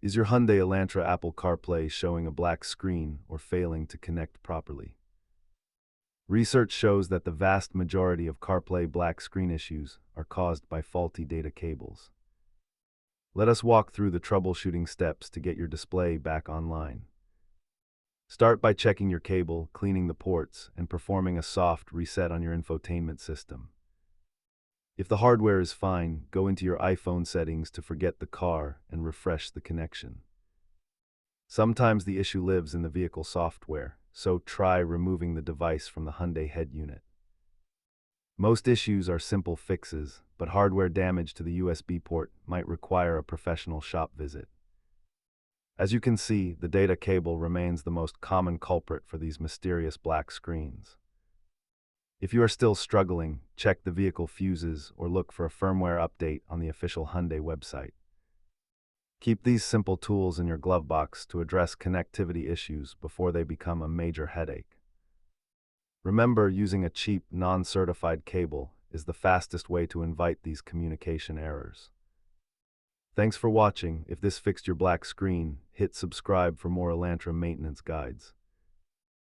Is your Hyundai Elantra Apple CarPlay showing a black screen or failing to connect properly? Research shows that the vast majority of CarPlay black screen issues are caused by faulty data cables. Let us walk through the troubleshooting steps to get your display back online. Start by checking your cable, cleaning the ports, and performing a soft reset on your infotainment system. If the hardware is fine, go into your iPhone settings to forget the car and refresh the connection. Sometimes the issue lives in the vehicle software, so try removing the device from the Hyundai head unit. Most issues are simple fixes, but hardware damage to the USB port might require a professional shop visit. As you can see, the data cable remains the most common culprit for these mysterious black screens. If you are still struggling, check the vehicle fuses or look for a firmware update on the official Hyundai website. Keep these simple tools in your glove box to address connectivity issues before they become a major headache. Remember, using a cheap, non-certified cable is the fastest way to invite these communication errors. Thanks for watching. If this fixed your black screen, hit subscribe for more Elantra maintenance guides.